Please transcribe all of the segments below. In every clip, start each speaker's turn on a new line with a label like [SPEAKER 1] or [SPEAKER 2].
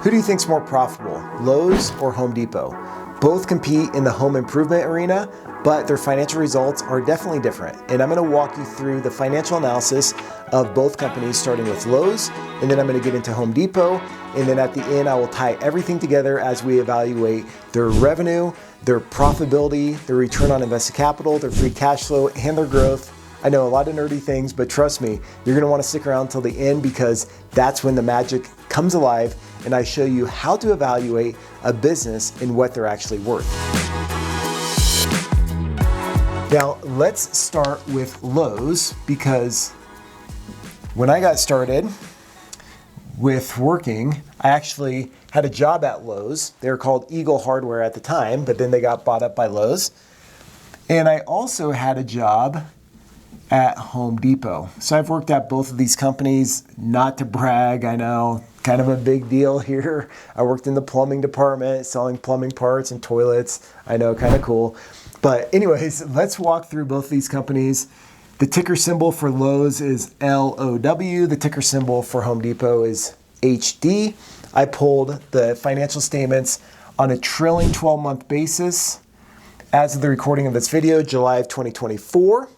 [SPEAKER 1] Who do you think's more profitable, Lowe's or Home Depot? Both compete in the home improvement arena, but their financial results are definitely different. And I'm going to walk you through the financial analysis of both companies, starting with Lowe's, and then I'm going to get into Home Depot, and then at the end I will tie everything together as we evaluate their revenue, their profitability, their return on invested capital, their free cash flow, and their growth. I know a lot of nerdy things, but trust me, you're going to want to stick around till the end because that's when the magic comes alive and I show you how to evaluate a business and what they're actually worth. Now, let's start with Lowe's because when I got started with working, I actually had a job at Lowe's. They were called Eagle Hardware at the time, but then they got bought up by Lowe's. And I also had a job at Home Depot. So I've worked at both of these companies, not to brag, I know, kind of a big deal here. I worked in the plumbing department, selling plumbing parts and toilets. I know, kind of cool. But anyways, let's walk through both of these companies. The ticker symbol for Lowe's is LOW. The ticker symbol for Home Depot is HD. I pulled the financial statements on a trailing 12-month basis as of the recording of this video, July of 2024.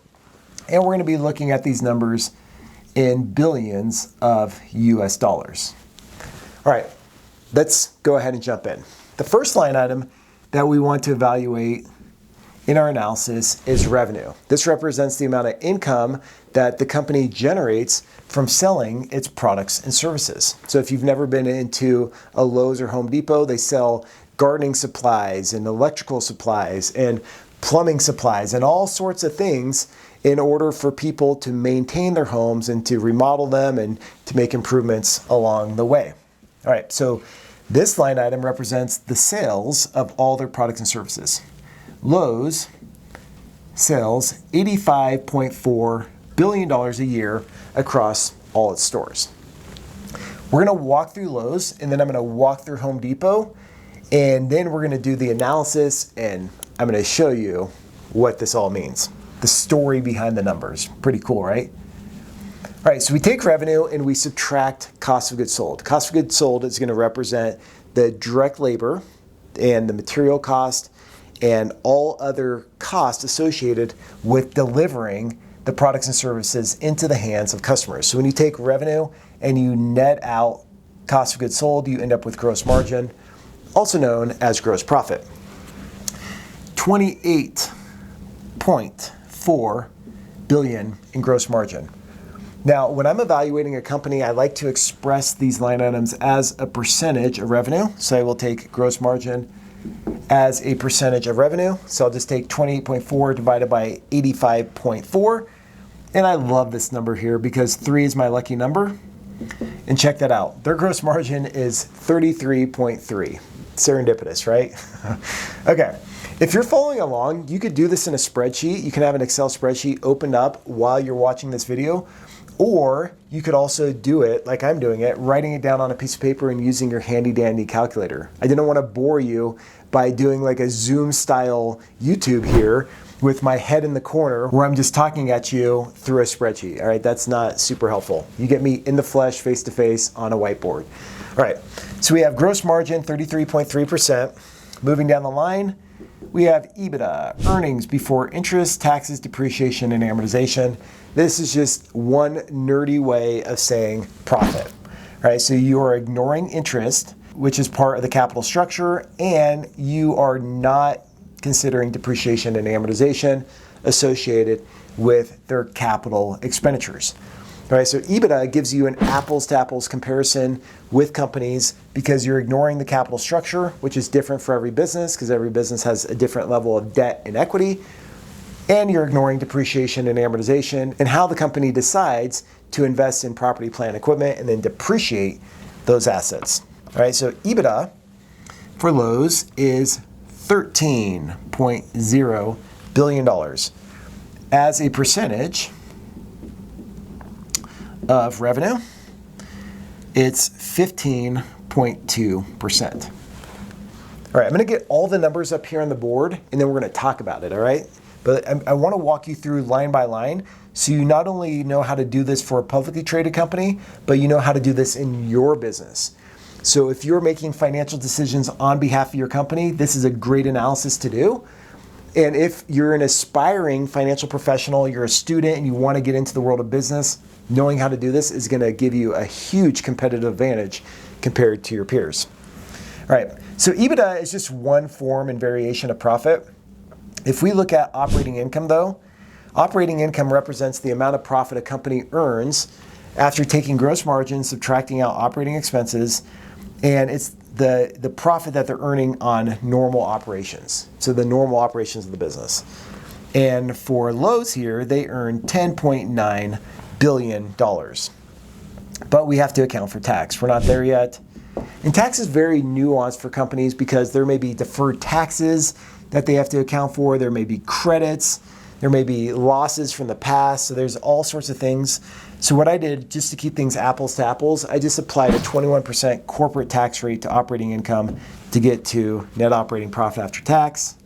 [SPEAKER 1] And we're going to be looking at these numbers in billions of US dollars. All right, let's go ahead and jump in. The first line item that we want to evaluate in our analysis is revenue. This represents the amount of income that the company generates from selling its products and services. So if you've never been into a Lowe's or Home Depot, they sell gardening supplies and electrical supplies and plumbing supplies and all sorts of things in order for people to maintain their homes and to remodel them and to make improvements along the way. All right, so this line item represents the sales of all their products and services. Lowe's sells $85.4 billion a year across all its stores. We're going to walk through Lowe's, and then I'm going to walk through Home Depot, and then we're going to do the analysis, and I'm going to show you what this all means. The story behind the numbers. Pretty cool, right? All right, so we take revenue and we subtract cost of goods sold. Cost of goods sold is going to represent the direct labor and the material cost and all other costs associated with delivering the products and services into the hands of customers. So when you take revenue and you net out cost of goods sold, you end up with gross margin, also known as gross profit. 28.4 billion in gross margin. Now, when I'm evaluating a company, I like to express these line items as a percentage of revenue. So I will take gross margin as a percentage of revenue. So I'll just take 28.4 divided by 85.4. And I love this number here because 3 is my lucky number. And check that out. Their gross margin is 33.3. Serendipitous, right? Okay. If you're following along, you could do this in a spreadsheet. You can have an Excel spreadsheet opened up while you're watching this video. Or you could also do it like I'm doing it, writing it down on a piece of paper and using your handy dandy calculator. I didn't want to bore you by doing like a Zoom style YouTube here with my head in the corner where I'm just talking at you through a spreadsheet. All right, that's not super helpful. You get me in the flesh, face to face on a whiteboard. All right, so we have gross margin, 33.3%. Moving down the line, we have EBITDA, earnings before interest, taxes, depreciation, and amortization. This is just one nerdy way of saying profit, right? So you are ignoring interest, which is part of the capital structure, and you are not considering depreciation and amortization associated with their capital expenditures. All right, so EBITDA gives you an apples to apples comparison with companies because you're ignoring the capital structure, which is different for every business because every business has a different level of debt and equity. And you're ignoring depreciation and amortization and how the company decides to invest in property, plant, equipment, and then depreciate those assets. All right, so EBITDA for Lowe's is $13.0 billion. As a percentage of revenue, it's 15.2%. All right, I'm gonna get all the numbers up here on the board and then we're gonna talk about it, all right? But I wanna walk you through line by line so you not only know how to do this for a publicly traded company, but you know how to do this in your business. So if you're making financial decisions on behalf of your company, this is a great analysis to do. And if you're an aspiring financial professional, you're a student and you want to get into the world of business, knowing how to do this is going to give you a huge competitive advantage compared to your peers. All right, so EBITDA is just one form and variation of profit. If we look at operating income though, operating income represents the amount of profit a company earns after taking gross margin, subtracting out operating expenses, and it's the profit that they're earning on normal operations. So the normal operations of the business. And for Lowe's here, they earn $10.9 billion. But we have to account for tax. We're not there yet. And tax is very nuanced for companies because there may be deferred taxes that they have to account for. There may be credits. There may be losses from the past. So there's all sorts of things. So what I did, just to keep things apples to apples, I just applied a 21% corporate tax rate to operating income to get to net operating profit after tax,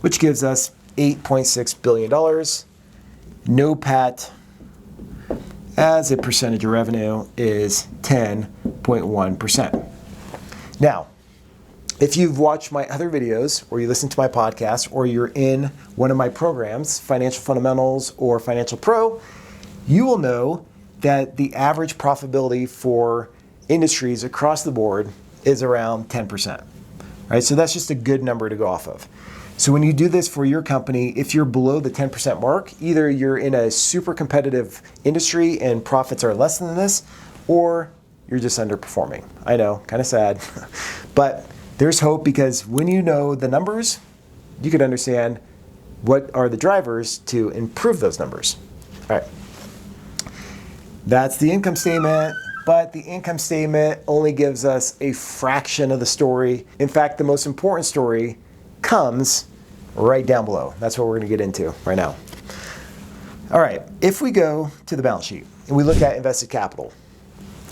[SPEAKER 1] which gives us $8.6 billion. NOPAT as a percentage of revenue is 10.1%. Now, if you've watched my other videos, or you listen to my podcast, or you're in one of my programs, Financial Fundamentals or Financial Pro, you will know that the average profitability for industries across the board is around 10%. Right? So that's just a good number to go off of. So when you do this for your company, if you're below the 10% mark, either you're in a super competitive industry and profits are less than this, or you're just underperforming. I know, kind of sad, but there's hope because when you know the numbers, you could understand what are the drivers to improve those numbers. All right. That's the income statement, but the income statement only gives us a fraction of the story. In fact, the most important story comes right down below. That's what we're going to get into right now. All right, if we go to the balance sheet and we look at invested capital,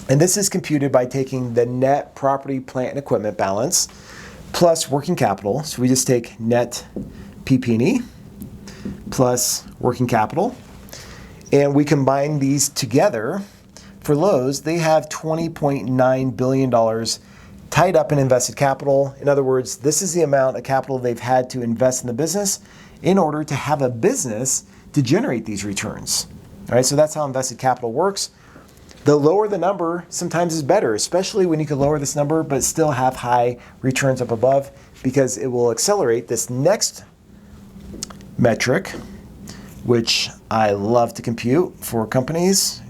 [SPEAKER 1] and this is computed by taking the net property, plant, and equipment balance plus working capital. So we just take net PP&E plus working capital, and we combine these together. For Lowe's, they have $20.9 billion tied up in invested capital. In other words, this is the amount of capital they've had to invest in the business in order to have a business to generate these returns. All right, so that's how invested capital works. The lower the number sometimes is better, especially when you can lower this number but still have high returns up above, because it will accelerate this next metric, which I love to compute for companies,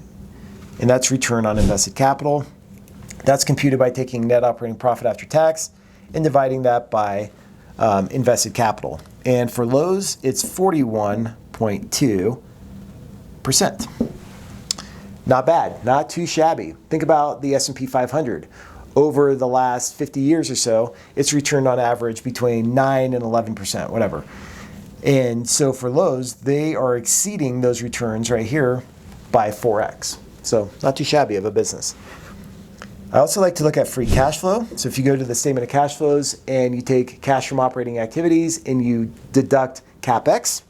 [SPEAKER 1] and that's return on invested capital. That's computed by taking net operating profit after tax and dividing that by invested capital. And for Lowe's, it's 41.2%. Not bad, not too shabby. Think about the S&P 500. Over the last 50 years or so, it's returned on average between 9 and 11%, whatever. And so for Lowe's, they are exceeding those returns right here by 4x. So not too shabby of a business. I also like to look at free cash flow. So if you go to the statement of cash flows and you take cash from operating activities and you deduct CapEx,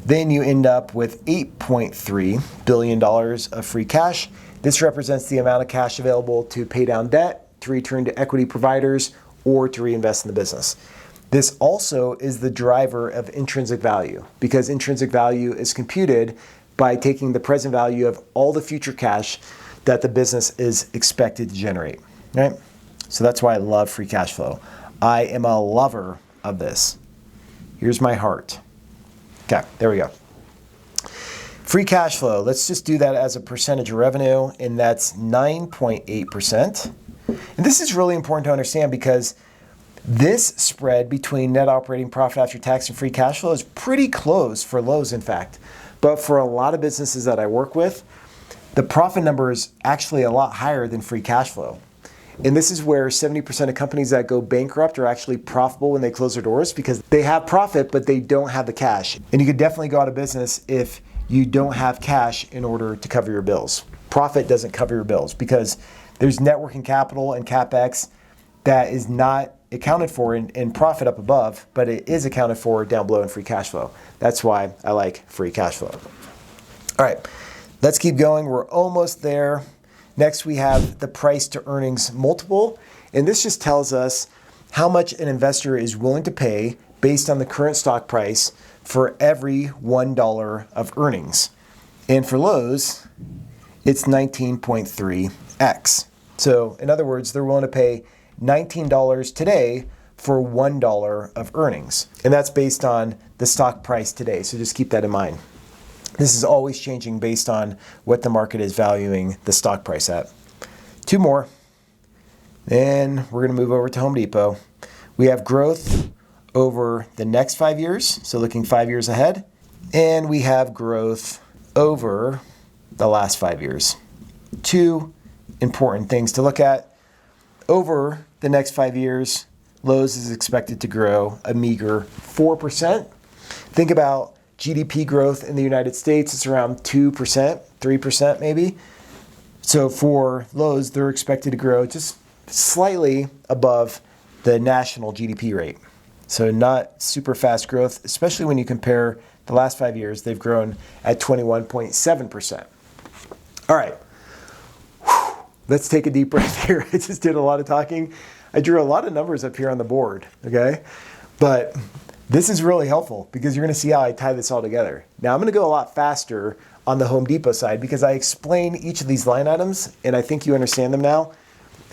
[SPEAKER 1] then you end up with $8.3 billion of free cash. This represents the amount of cash available to pay down debt, to return to equity providers, or to reinvest in the business. This also is the driver of intrinsic value, because intrinsic value is computed by taking the present value of all the future cash that the business is expected to generate, right? So that's why I love free cash flow. I am a lover of this. Here's my heart. Okay, there we go. Free cash flow, let's just do that as a percentage of revenue, and that's 9.8%. And this is really important to understand because this spread between net operating profit after tax and free cash flow is pretty close for Lowe's, in fact. But for a lot of businesses that I work with, the profit number is actually a lot higher than free cash flow. And this is where 70% of companies that go bankrupt are actually profitable when they close their doors, because they have profit, but they don't have the cash. And you could definitely go out of business if you don't have cash in order to cover your bills. Profit doesn't cover your bills because there's net working capital and CapEx that is not accounted for in profit up above, but it is accounted for down below in free cash flow. That's why I like free cash flow. All right, let's keep going. We're almost there. Next, we have the price to earnings multiple. And this just tells us how much an investor is willing to pay based on the current stock price for every $1 of earnings. And for Lowe's, it's 19.3x. So in other words, they're willing to pay $19 today for $1 of earnings. And that's based on the stock price today. So just keep that in mind. This is always changing based on what the market is valuing the stock price at. Two more. Then we're going to move over to Home Depot. We have growth over the next 5 years, so looking 5 years ahead. And we have growth over the last 5 years. Two important things to look at. Over the next 5 years, Lowe's is expected to grow a meager 4%. Think about GDP growth in the United States. It's around 2%, 3% maybe. So for Lowe's, they're expected to grow just slightly above the national GDP rate. So not super fast growth, especially when you compare the last 5 years. They've grown at 21.7%. All right. Let's take a deep breath here. I just did a lot of talking. I drew a lot of numbers up here on the board, okay? But this is really helpful because you're going to see how I tie this all together. Now, I'm going to go a lot faster on the Home Depot side because I explain each of these line items, and I think you understand them now.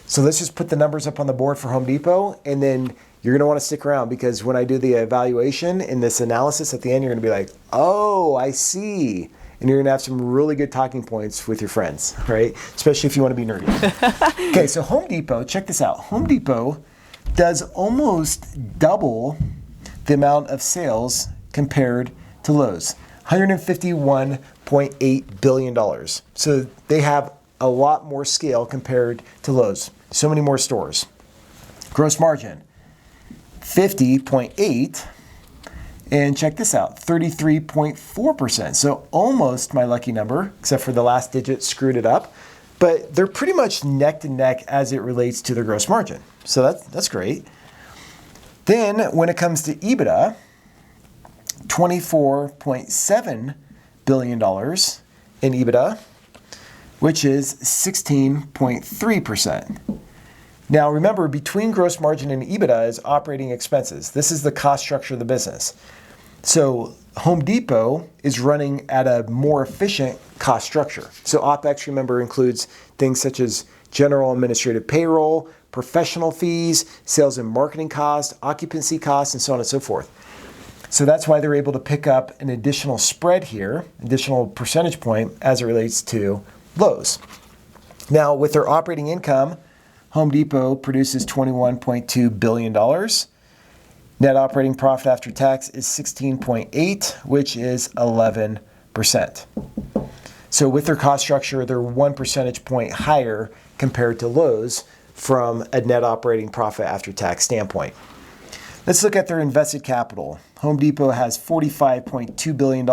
[SPEAKER 1] So let's just put the numbers up on the board for Home Depot, and then you're going to want to stick around because when I do the evaluation in this analysis at the end, you're going to be like, oh, I see. And you're going to have some really good talking points with your friends, right? Especially if you want to be nerdy. Okay, so Home Depot, check this out. Home Depot does almost double the amount of sales compared to Lowe's, $151.8 billion. So they have a lot more scale compared to Lowe's. So many more stores. Gross margin, 50.8. And check this out, 33.4%. So almost my lucky number, except for the last digit screwed it up. But they're pretty much neck to neck as it relates to their gross margin. So that's great. Then when it comes to EBITDA, $24.7 billion in EBITDA, which is 16.3%. Now remember, between gross margin and EBITDA is operating expenses. This is the cost structure of the business. So Home Depot is running at a more efficient cost structure. So OpEx, remember, includes things such as general administrative payroll, professional fees, sales and marketing costs, occupancy costs, and so on and so forth. So that's why they're able to pick up an additional spread here, additional percentage point as it relates to Lowe's. Now with their operating income, Home Depot produces $21.2 billion. Net operating profit after tax is 16.8, which is 11%. So with their cost structure, they're 1 percentage point higher compared to Lowe's from a net operating profit after tax standpoint. Let's look at their invested capital. Home Depot has $45.2 billion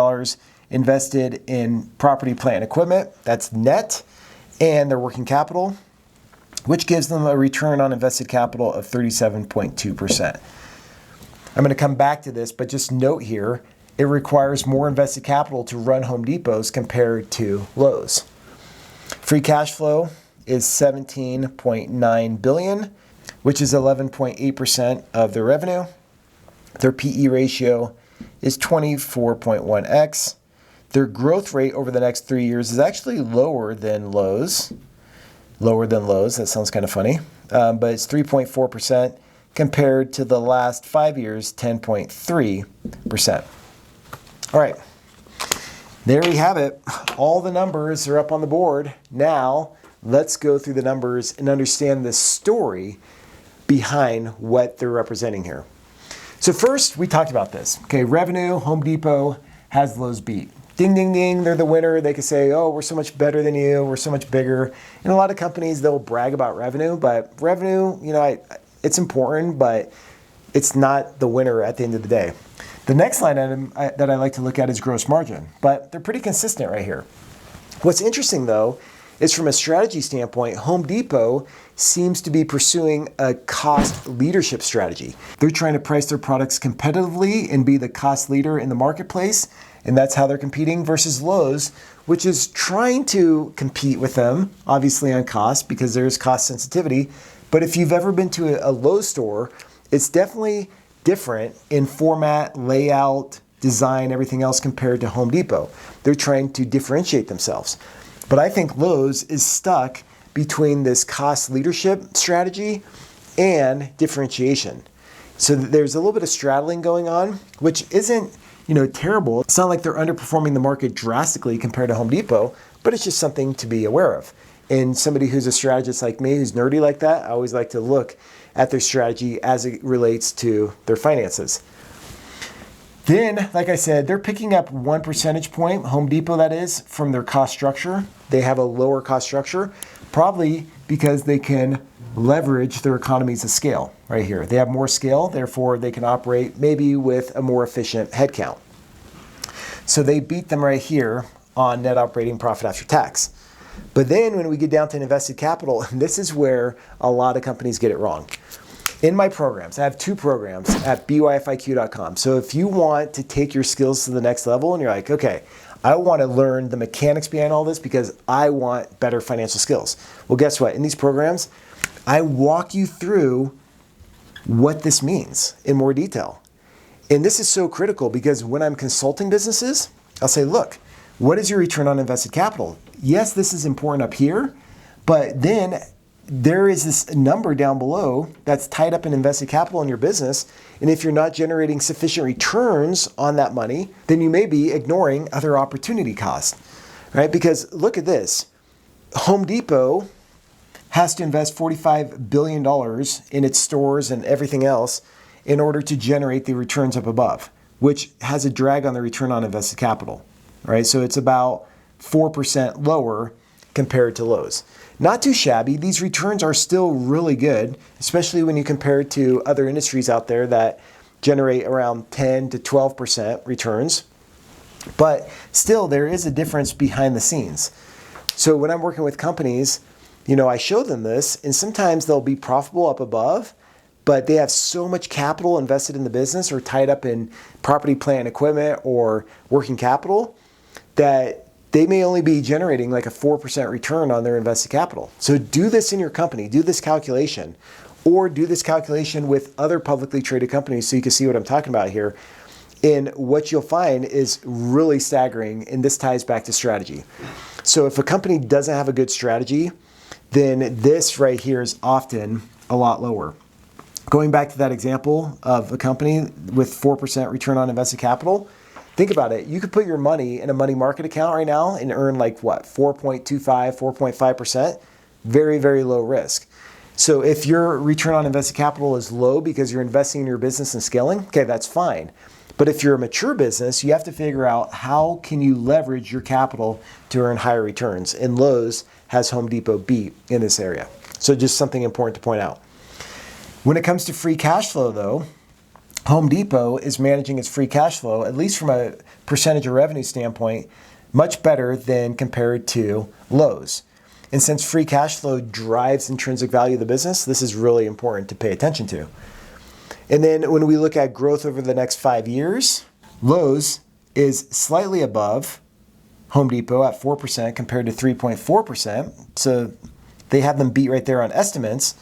[SPEAKER 1] invested in property, plant, and equipment. That's net, and their working capital, which gives them a return on invested capital of 37.2%. I'm going to come back to this, but just note here, it requires more invested capital to run Home Depots compared to Lowe's. Free cash flow is $17.9 billion, which is 11.8% of their revenue. Their PE ratio is 24.1x. Their growth rate over the next 3 years is actually lower than Lowe's. That sounds kind of funny. But it's 3.4% compared to the last 5 years, 10.3%. All right. There we have it. All the numbers are up on the board. Now, let's go through the numbers and understand the story behind what they're representing here. So first, we talked about this. Okay, revenue, Home Depot has Lowe's beat. Ding, ding, ding, they're the winner. They can say, oh, we're so much better than you. We're so much bigger. And a lot of companies, they'll brag about revenue, but revenue, it's important, but it's not the winner at the end of the day. The next line item that I like to look at is gross margin, but they're pretty consistent right here. What's interesting, though, is from a strategy standpoint, Home Depot seems to be pursuing a cost leadership strategy. They're trying to price their products competitively and be the cost leader in the marketplace, and that's how they're competing, versus Lowe's, which is trying to compete with them, obviously on cost because there's cost sensitivity. But if you've ever been to a Lowe's store, it's definitely different in format, layout, design, everything else compared to Home Depot. They're trying to differentiate themselves. But I think Lowe's is stuck between this cost leadership strategy and differentiation. So there's a little bit of straddling going on, which isn't, terrible. It's not like they're underperforming the market drastically compared to Home Depot, but it's just something to be aware of. And somebody who's a strategist like me, who's nerdy like that, I always like to look at their strategy as it relates to their finances. Then, like I said, they're picking up 1 percentage point, Home Depot that is, from their cost structure. They have a lower cost structure, probably because they can leverage their economies of scale right here. They have more scale, therefore they can operate maybe with a more efficient headcount. So they beat them right here on net operating profit after tax. But then when we get down to invested capital, this is where a lot of companies get it wrong. In my programs, I have 2 programs at byfiq.com. So if you want to take your skills to the next level and you're like, okay, I want to learn the mechanics behind all this because I want better financial skills. Well, guess what? In these programs, I walk you through what this means in more detail. And this is so critical because when I'm consulting businesses, I'll say, look, what is your return on invested capital? Yes, this is important up here, but then there is this number down below that's tied up in invested capital in your business. And if you're not generating sufficient returns on that money, then you may be ignoring other opportunity costs, right? Because look at this. Home Depot has to invest $45 billion in its stores and everything else in order to generate the returns up above, which has a drag on the return on invested capital, right? So it's about 4% lower compared to Lowe's. Not too shabby. These returns are still really good, especially when you compare it to other industries out there that generate around 10 to 12% returns. But still, there is a difference behind the scenes. So when I'm working with companies, I show them this, and sometimes they'll be profitable up above, but they have so much capital invested in the business or tied up in property, plant, and equipment or working capital that they may only be generating like a 4% return on their invested capital. So do this in your company, do this calculation, or do this calculation with other publicly traded companies so you can see what I'm talking about here. And what you'll find is really staggering, and this ties back to strategy. So if a company doesn't have a good strategy, then this right here is often a lot lower. Going back to that example of a company with 4% return on invested capital, think about it. You could put your money in a money market account right now and earn 4.25, 4.5%. Very, very low risk. So if your return on invested capital is low because you're investing in your business and scaling, okay, that's fine. But if you're a mature business, you have to figure out how can you leverage your capital to earn higher returns. And Lowe's has Home Depot beat in this area. So just something important to point out. When it comes to free cash flow, though, Home Depot is managing its free cash flow, at least from a percentage of revenue standpoint, much better than compared to Lowe's. And since free cash flow drives intrinsic value of the business, this is really important to pay attention to. And then when we look at growth over the next 5 years, Lowe's is slightly above Home Depot at 4% compared to 3.4%. So they have them beat right there on estimates.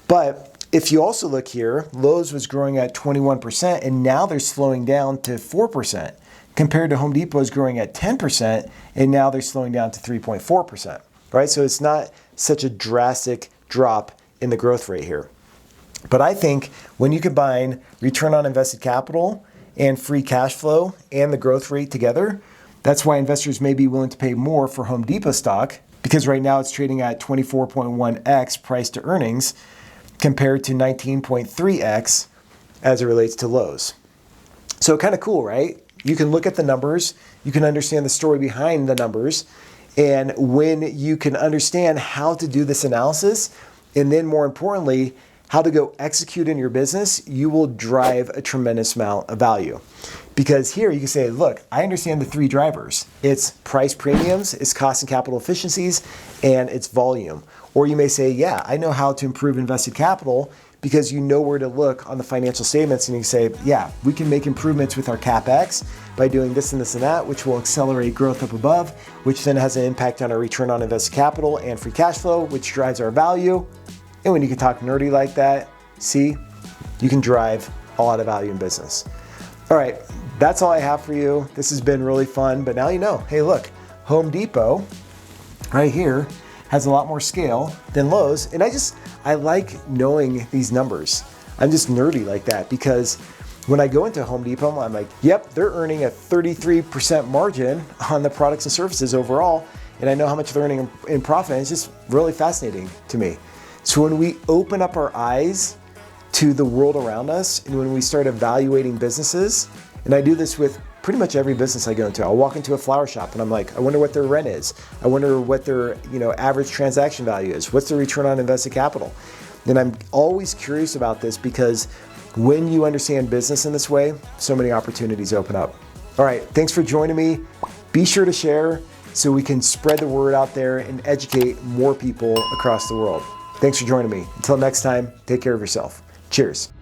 [SPEAKER 1] But if you also look here, Lowe's was growing at 21% and now they're slowing down to 4% compared to Home Depot is growing at 10% and now they're slowing down to 3.4%, right? So it's not such a drastic drop in the growth rate here. But I think when you combine return on invested capital and free cash flow and the growth rate together, that's why investors may be willing to pay more for Home Depot stock, because right now it's trading at 24.1x price to earnings compared to 19.3x as it relates to Lowe's. So kind of cool, right? You can look at the numbers, you can understand the story behind the numbers, and when you can understand how to do this analysis, and then more importantly, how to go execute in your business, you will drive a tremendous amount of value. Because here you can say, look, I understand the three drivers. It's price premiums, it's cost and capital efficiencies, and it's volume. Or you may say, yeah, I know how to improve invested capital because you know where to look on the financial statements, and you can say, yeah, we can make improvements with our CapEx by doing this and this and that, which will accelerate growth up above, which then has an impact on our return on invested capital and free cash flow, which drives our value. And when you can talk nerdy like that, see, you can drive a lot of value in business. All right, that's all I have for you. This has been really fun, but now you know, hey, look, Home Depot right here has a lot more scale than Lowe's. And I like knowing these numbers. I'm just nerdy like that because when I go into Home Depot, I'm like, yep, they're earning a 33% margin on the products and services overall. And I know how much they're earning in profit. And it's just really fascinating to me. So when we open up our eyes to the world around us, and when we start evaluating businesses, and I do this with pretty much every business I go into. I'll walk into a flower shop and I'm like, I wonder what their rent is. I wonder what their average transaction value is. What's the return on invested capital? And I'm always curious about this because when you understand business in this way, so many opportunities open up. All right, thanks for joining me. Be sure to share so we can spread the word out there and educate more people across the world. Thanks for joining me. Until next time, take care of yourself. Cheers.